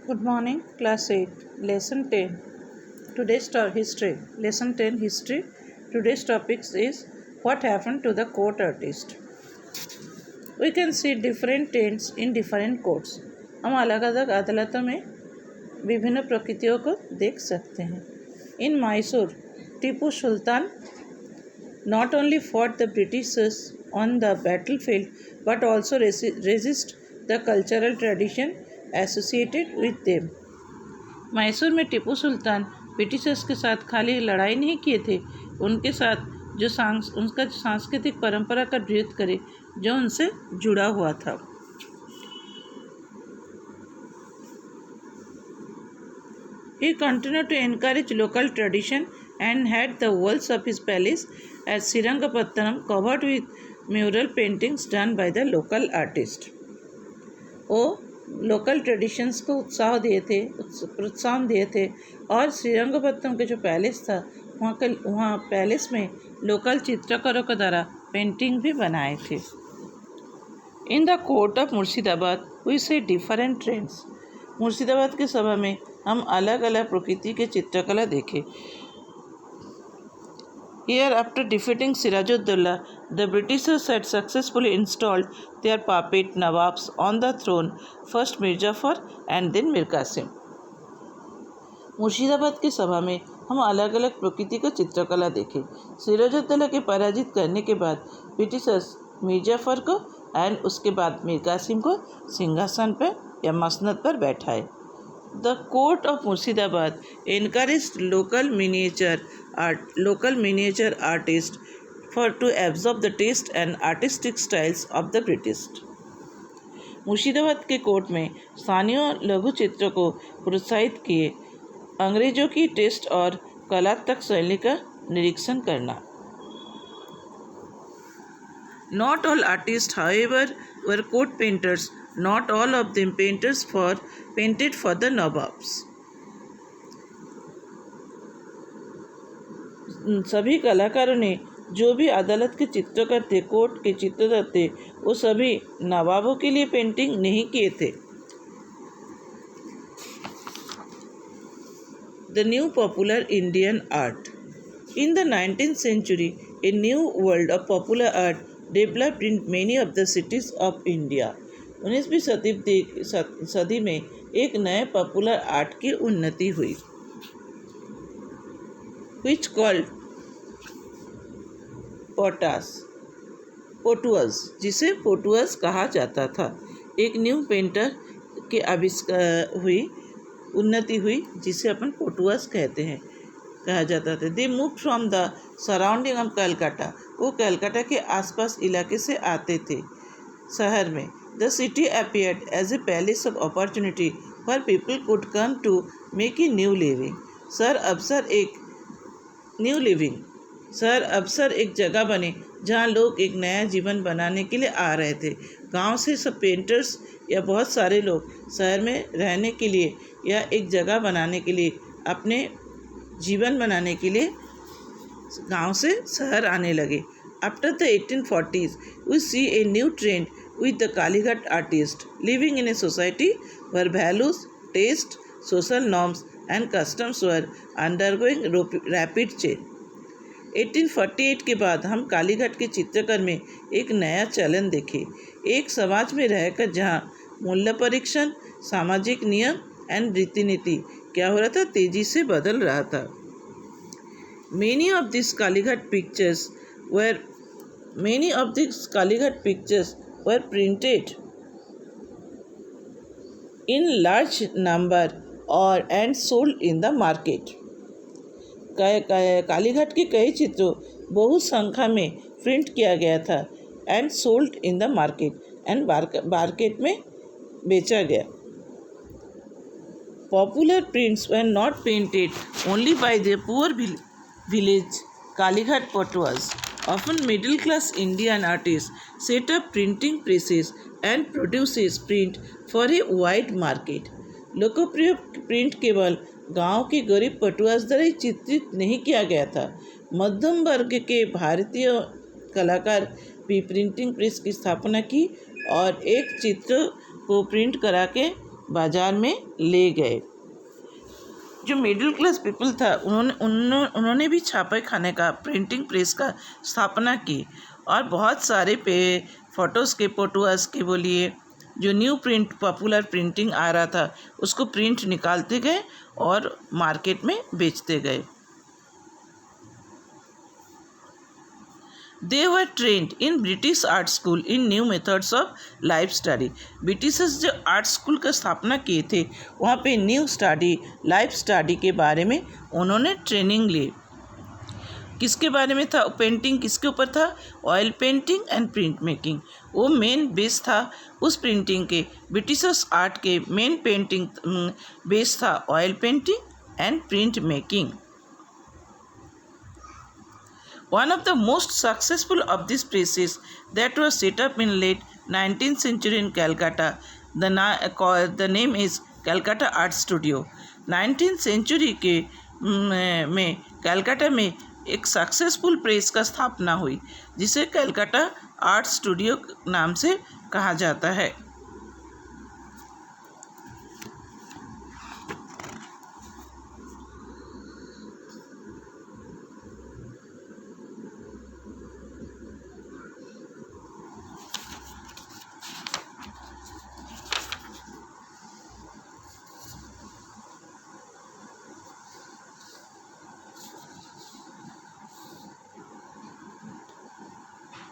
Good morning, class 8, lesson 10. History. Lesson 10 history. Today's topic is what happened to the court artist. We can see different trends in different courts. हम अलग अलग अदालतों में विभिन्न प्रकृतियों को देख सकते हैं. In Mysore, Tipu Sultan not only fought the Britishers on the battlefield but also resist the cultural tradition associated with them. Mysore में टीपू सुल्तान ब्रिटिशर्स के साथ खाली लड़ाई नहीं किए थे, उनके साथ जो उनका सांस्कृतिक परंपरा का विरोध करे जो उनसे जुड़ा हुआ था. He continued to encourage local tradition and had the walls of his palace at Srirangapatnam covered with mural paintings done by the local artist. वो लोकल ट्रेडिशंस को प्रोत्साहन दिए थे और श्रीरंगपट्टनम के जो पैलेस था वहाँ पैलेस में लोकल चित्रकारों के द्वारा पेंटिंग भी बनाए थे. In the court of Murshidabad we see different trends. Murshidabad की सभा में हम अलग अलग प्रकृति के चित्रकला देखे. Here, after defeating Sirajuddaulah, the Britishers had successfully installed their puppet Nawabs on the throne, first Mir Jafar and then Mir Qasim. Murshidabad की सभा में हम अलग अलग प्रकृति का चित्रकला देखे. सिराजुद्दौला के पराजित करने के बाद ब्रिटिशर्स मीर जाफर को एंड उसके बाद मीर कासिम को सिंहासन पर या मसनद पर बैठाए. The court of Murshidabad encouraged local miniature artists to absorb the taste and artistic styles of the British. Murshidabad के कोर्ट में स्थानीय लघु चित्रों को प्रोत्साहित किए अंग्रेजों की टेस्ट और कलात्मक शैली का निरीक्षण करना. Not all artists, however, were court painters. Not all of them painted for the Nawabs. सभी कलाकारों ने जो भी अदालत के चित्रकार थे, कोर्ट के चित्रकार थे, वो सभी नवाबों के लिए पेंटिंग नहीं किए थे. The new popular Indian art. In the 19th century, a new world of popular art developed in many of the cities of India. 19वीं सदी में एक नए पॉपुलर आर्ट की उन्नति हुई. Which called पोटुअस, जिसे पोटुअस कहा जाता था. एक न्यू पेंटर के उन्नति हुई जिसे अपन पोटुअस कहा जाता था. They move from the surrounding of Calcutta. वो कलकत्ता के आसपास इलाके से आते थे शहर में. The city appeared as a palace of opportunity where people could come to make a new living. शहर अवसर एक जगह बने जहाँ लोग एक नया जीवन बनाने के लिए आ रहे थे. गांव से सब पेंटर्स या बहुत सारे लोग शहर में रहने के लिए या एक जगह बनाने के लिए अपने जीवन बनाने के लिए गांव से शहर आने लगे. After the 1840s, we see a new trend with the Kalighat artists living in a society where values, taste, social norms and customs were undergoing rapid change. 1848 के बाद हम कालीघाट के चित्रकार में एक नया चलन देखे. एक समाज में रहकर जहाँ मूल्य परीक्षण, सामाजिक नियम एंड रीति नीति क्या हो रहा था, तेजी से बदल रहा था. Many of these Kalighat pictures were printed in large number and sold in the market. Kalighat के कई चित्रों बहुत संख्या में प्रिंट किया गया था and sold in the market में बेचा गया. Popular prints were not painted only by the poor village Kalighat Potuas. Often middle-class Indian artists set up printing presses and produces print for a wide market. लोकप्रिय print केवल गांव के गरीब पटुआस द्वारा चित्रित नहीं किया गया था. मध्यम वर्ग के भारतीय कलाकार भी प्रिंटिंग प्रेस की स्थापना की और एक चित्र को प्रिंट करा के बाजार में ले गए। जो मिडिल क्लास पीपल था उन्होंने भी छापे खाने का प्रिंटिंग प्रेस का स्थापना की और बहुत सारे फोटोज़ के पोटुआस के बोलिए जो न्यू प्रिंट पॉपुलर प्रिंटिंग आ रहा था उसको प्रिंट निकालते गए और मार्केट में बेचते गए। They were trained in British Art School in new methods of life study. Britishers जो आर्ट स्कूल का स्थापना किए थे वहाँ पे न्यू स्टडी लाइफ स्टडी के बारे में उन्होंने ट्रेनिंग ली। किसके बारे में था? पेंटिंग किसके ऊपर था? Oil painting and print making. वो मेन बेस था उस प्रिंटिंग के। ब्रिटिशर्स आर्ट के मेन पेंटिंग बेस था oil painting and print making. One of the most successful of these presses that was set up in late 19th century in Calcutta, the name is Calcutta Art Studio. 19th century के में कलकत्ता में एक successful press का स्थापना हुई जिसे Calcutta art studio नाम से कहा जाता है।